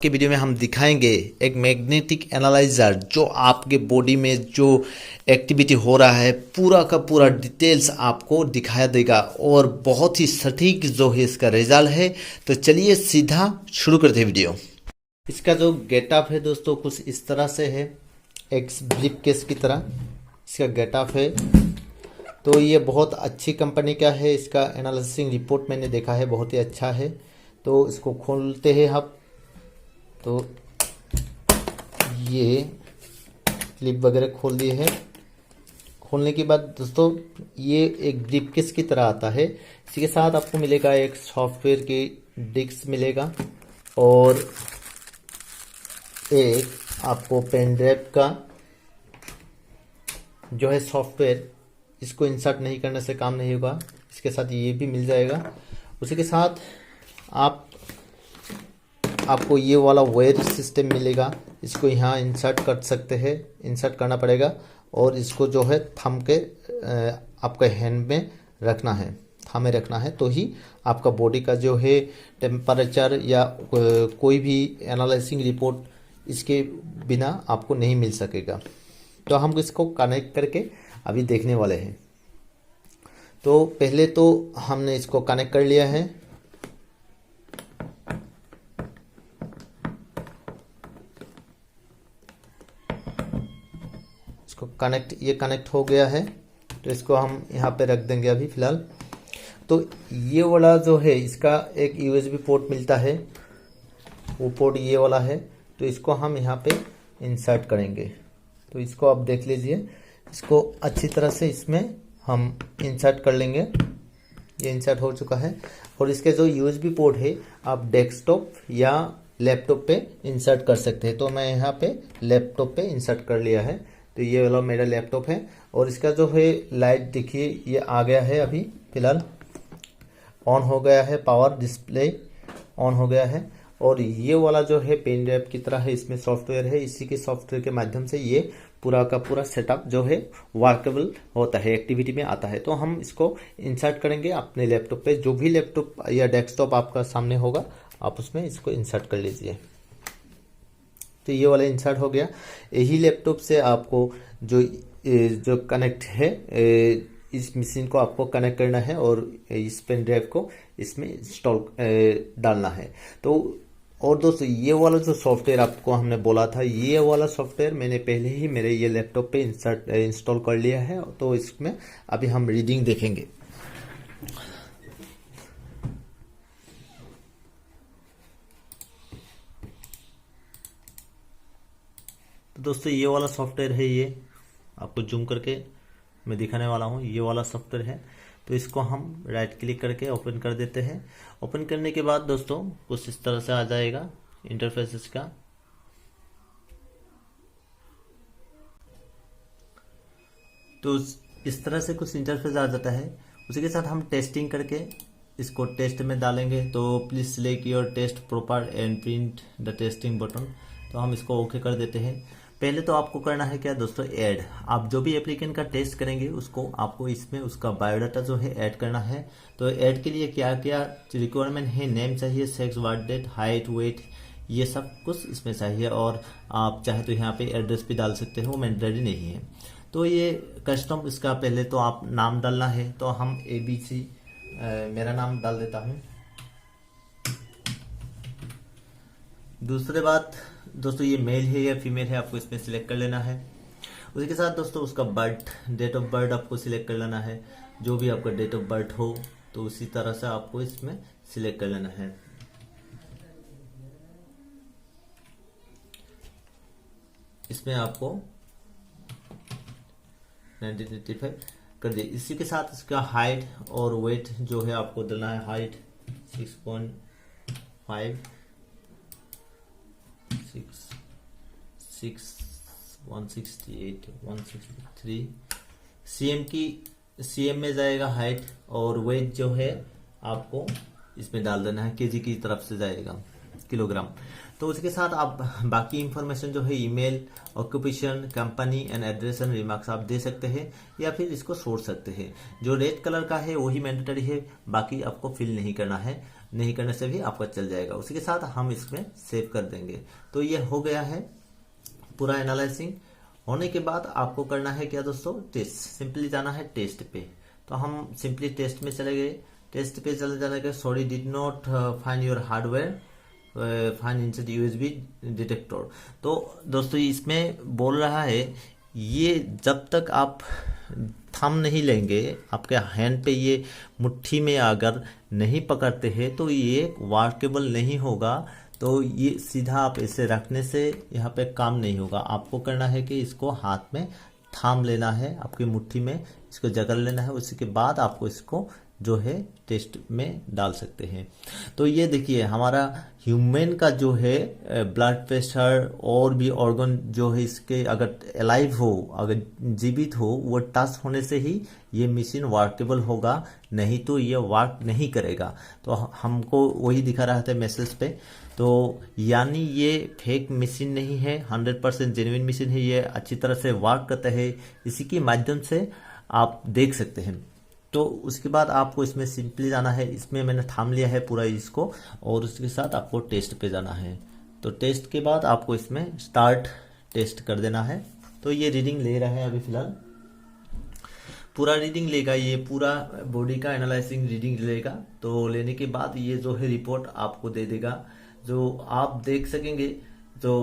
के वीडियो में हम दिखाएंगे एक मैग्नेटिक एनालाइजर जो आपके बॉडी में जो एक्टिविटी हो रहा है पूरा का पूरा डिटेल्स आपको दिखाया देगा और बहुत ही सटीक जो है इसका रिजल्ट है। तो चलिए सीधा शुरू करते हैं वीडियो। इसका जो गेटअप है दोस्तों कुछ इस तरह से है, एक ब्रीफ केस की तरह इसका गेटअप है। तो ये बहुत अच्छी कंपनी का है, इसका एनालिसिस रिपोर्ट मैंने देखा है बहुत ही अच्छा है। तो इसको खोलते हैं आप। तो ये क्लिप वगैरह खोल दिए हैं। खोलने के बाद दोस्तों ये एक ब्रीफकेस की तरह आता है। इसी के साथ आपको मिलेगा एक सॉफ्टवेयर की डिस्क मिलेगा और एक आपको पेन ड्राइव का जो है सॉफ्टवेयर, इसको इंसर्ट नहीं करने से काम नहीं होगा। इसके साथ ये भी मिल जाएगा। उसी के साथ आपको ये वाला वायर सिस्टम मिलेगा, इसको यहाँ इंसर्ट कर सकते हैं, इंसर्ट करना पड़ेगा और इसको जो है थंब के आपका हैंड में रखना है, थंब में रखना है। तो ही आपका बॉडी का जो है टेम्परेचर या कोई भी एनालाइजिंग रिपोर्ट इसके बिना आपको नहीं मिल सकेगा। तो हम इसको कनेक्ट करके अभी देखने वाले हैं। तो पहले तो हमने इसको कनेक्ट कर लिया है। इसको कनेक्ट हो गया है। तो इसको हम यहाँ पे रख देंगे अभी फिलहाल। तो ये वाला जो है इसका एक यूएसबी पोर्ट मिलता है, वो पोर्ट ये वाला है। तो इसको हम यहाँ पे इंसर्ट करेंगे। तो इसको आप देख लीजिए, इसको अच्छी तरह से इसमें हम इंसर्ट कर लेंगे। ये इंसर्ट हो चुका है। और इसके जो यूएसबी पोर्ट है आप डेस्कटॉप या लैपटॉप पे इंसर्ट कर सकते हैं। तो मैं यहाँ पे लैपटॉप पे इंसर्ट कर लिया है। तो ये वाला मेरा लैपटॉप है और इसका जो है लाइट देखिए ये आ गया है, अभी फिलहाल ऑन हो गया है, पावर डिस्प्ले ऑन हो गया है। और ये वाला जो है पेन ड्राइव की तरह है, इसमें सॉफ्टवेयर है। इसी के सॉफ्टवेयर के माध्यम से ये पूरा का पूरा सेटअप जो है वर्केबल होता है, एक्टिविटी में आता है। तो हम इसको इंसर्ट करेंगे अपने लैपटॉप पे, जो भी लैपटॉप या डेस्कटॉप आपका सामने होगा आप उसमें इसको इंसर्ट कर लीजिए। तो ये वाला इंसर्ट हो गया। यही लैपटॉप से आपको जो कनेक्ट है इस मशीन को आपको कनेक्ट करना है और इस पेन ड्राइव को इसमें इंस्टॉल डालना है। तो और दोस्तों ये वाला जो सॉफ्टवेयर आपको हमने बोला था, ये वाला सॉफ्टवेयर मैंने पहले ही मेरे ये लैपटॉप पे इंस्टॉल कर लिया है। तो इसमें अभी हम रीडिंग देखेंगे। तो दोस्तों ये वाला सॉफ्टवेयर है, ये आपको जूम करके मैं दिखाने वाला हूँ। ये वाला सॉफ्टवेयर है। तो इसको हम राइट क्लिक करके ओपन कर देते हैं। ओपन करने के बाद दोस्तों कुछ इस तरह से आ जाएगा इंटरफेस इसका। तो इस तरह से कुछ इंटरफेस आ जाता है। उसी के साथ हम टेस्टिंग करके इसको टेस्ट में डालेंगे। तो please select your test proper and print the testing button. तो हम इसको ओके कर देते हैं। पहले तो आपको करना है क्या दोस्तों, ऐड। आप जो भी एप्लीकेंट का टेस्ट करेंगे उसको आपको इसमें उसका बायोडाटा जो है ऐड करना है। तो ऐड के लिए क्या क्या रिक्वायरमेंट है, नेम चाहिए, sex, birth date, height, weight, ये सब कुछ इसमें चाहिए। और आप चाहे तो यहाँ पे एड्रेस भी डाल सकते हो, मैंडेटरी नहीं है। तो ये कस्टम इसका पहले तो आप नाम डालना है। तो हम ABC मेरा नाम डाल देता हूँ। दूसरे बात दोस्तों ये मेल है या फीमेल है आपको इसमें सिलेक्ट कर लेना है। उसी के साथ दोस्तों उसका डेट ऑफ बर्थ आपको सिलेक्ट कर लेना है। जो भी आपका डेट ऑफ बर्थ हो तो उसी तरह से आपको इसमें सिलेक्ट कर लेना है। इसमें आपको 1985 कर दिए। इसी के साथ इसका हाइट और वेट जो है आपको देना है। हाइट 6.5, 168, 163 CM में जाएगा हाइट। और वेट जो है आपको इसमें डाल देना है, केजी की तरफ से जाएगा, किलोग्राम। तो उसके साथ आप बाकी इंफॉर्मेशन जो है email, occupation, company and address and remarks आप दे सकते हैं या फिर इसको छोड़ सकते हैं। जो रेड कलर का है वही मैंडेटरी है, बाकी आपको फिल नहीं करना है। नहीं करने से भी आपका चल जाएगा। उसी के साथ हम इसमें सेव कर देंगे। तो ये हो गया है पूरा एनालाइजिंग। होने के बाद आपको करना है क्या दोस्तों, टेस्ट। सिंपली जाना है टेस्ट पे। तो हम सिंपली टेस्ट में चले गए। टेस्ट पे चले जाने के sorry did not find your hardware find inside USB detector. तो दोस्तों इसमें बोल रहा है ये जब तक आप थंब नहीं लेंगे, आपके हैंड पे ये मुट्ठी में अगर नहीं पकड़ते हैं तो ये वर्केबल नहीं होगा। तो ये सीधा आप इसे रखने से यहाँ पे काम नहीं होगा। आपको करना है कि इसको हाथ में थाम लेना है, आपकी मुट्ठी में इसको जकड़ लेना है। उसी के बाद आपको इसको जो है टेस्ट में डाल सकते हैं। तो ये देखिए हमारा ह्यूमन का जो है ब्लड प्रेशर और भी ऑर्गन जो है इसके अगर अलाइव हो, अगर जीवित हो, वो टच होने से ही ये मशीन वर्केबल होगा, नहीं तो ये वर्क नहीं करेगा। तो हमको वही दिखा रहा था मैसेज पे। तो यानी ये फेक मशीन नहीं है, 100% जेन्युइन मशीन है। ये अच्छी तरह से वर्क करता है, इसी के माध्यम से आप देख सकते हैं। तो उसके बाद आपको इसमें सिंपली जाना है। इसमें मैंने थाम लिया है पूरा इसको, और उसके साथ आपको टेस्ट पे जाना है। तो टेस्ट के बाद आपको इसमें स्टार्ट टेस्ट कर देना है। तो ये रीडिंग ले रहा है अभी फिलहाल, पूरा रीडिंग लेगा, ये पूरा बॉडी का एनालाइजिंग रीडिंग लेगा। तो लेने के बाद ये जो है रिपोर्ट आपको दे देगा, जो आप देख सकेंगे। जो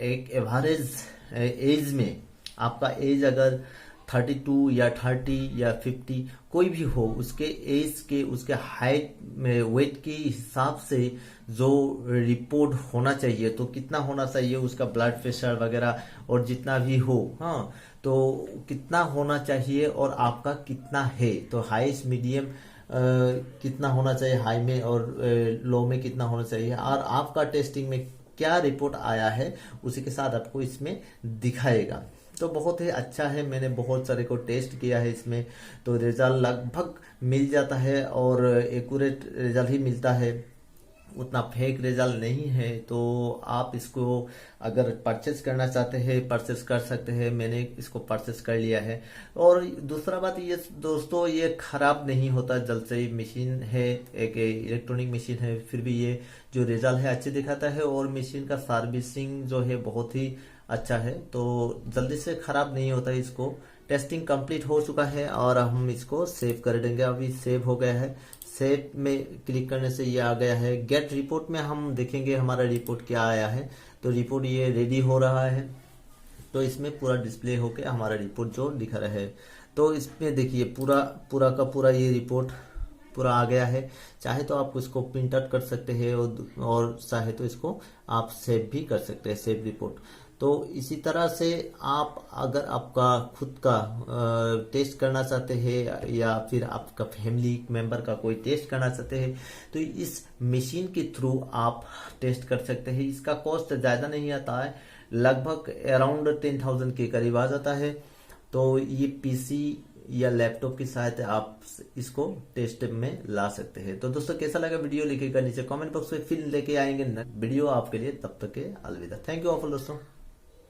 एक एवरेज एज में आपका एज अगर 32 या 30 या 50 कोई भी हो, उसके एज के, उसके हाइट में वेट के हिसाब से जो रिपोर्ट होना चाहिए, तो कितना होना चाहिए उसका ब्लड प्रेशर वगैरह और जितना भी हो, हाँ, तो कितना होना चाहिए और आपका कितना है। तो हाईस्ट मीडियम कितना होना चाहिए हाई में, और लो में कितना होना चाहिए, और आपका टेस्टिंग में क्या रिपोर्ट आया है उसी के साथ आपको इसमें दिखाएगा। तो बहुत ही अच्छा है, मैंने बहुत सारे को टेस्ट किया है इसमें। तो रिजल्ट लगभग मिल जाता है और एक्यूरेट रिजल्ट ही मिलता है, उतना फेक रिजल्ट नहीं है। तो आप इसको अगर परचेस करना चाहते हैं परचेस कर सकते हैं। मैंने इसको परचेस कर लिया है। और दूसरा बात ये दोस्तों, ये खराब नहीं होता जल्द से। मशीन है, एक इलेक्ट्रॉनिक मशीन है, फिर भी ये जो रिजल्ट है अच्छे दिखाता है। और मशीन का सर्विसिंग जो है बहुत ही अच्छा है, तो जल्दी से खराब नहीं होता है। इसको टेस्टिंग कंप्लीट हो चुका है और हम इसको सेव कर देंगे। अभी सेव हो गया है। सेव में क्लिक करने से ये आ गया है। गेट रिपोर्ट में हम देखेंगे हमारा रिपोर्ट क्या आया है। तो रिपोर्ट ये रेडी हो रहा है, तो इसमें पूरा डिस्प्ले होके हमारा रिपोर्ट जो दिखा रहा है। तो इसमें देखिए पूरा का पूरा ये रिपोर्ट पूरा आ गया है। चाहे तो आप इसको प्रिंट आउट कर सकते हैं और चाहे तो इसको आप सेव भी कर सकते हैं, सेव रिपोर्ट। तो इसी तरह से आप अगर आपका खुद का टेस्ट करना चाहते हैं या फिर आपका फैमिली मेंबर का कोई टेस्ट करना चाहते हैं, तो इस मशीन के थ्रू आप टेस्ट कर सकते हैं। इसका कॉस्ट ज़्यादा नहीं आता है, लगभग अराउंड 10,000 के करीब आ जाता है। तो ये पीसी या लैपटॉप की सहायता आप इसको टेस्ट में ला सकते हैं। तो दोस्तों कैसा लगा वीडियो लिखिएगा नीचे कमेंट बॉक्स में, फिर लेके आएंगे वीडियो आपके लिए। तब तक के अलविदा। थैंक यू ऑल दोस्तों।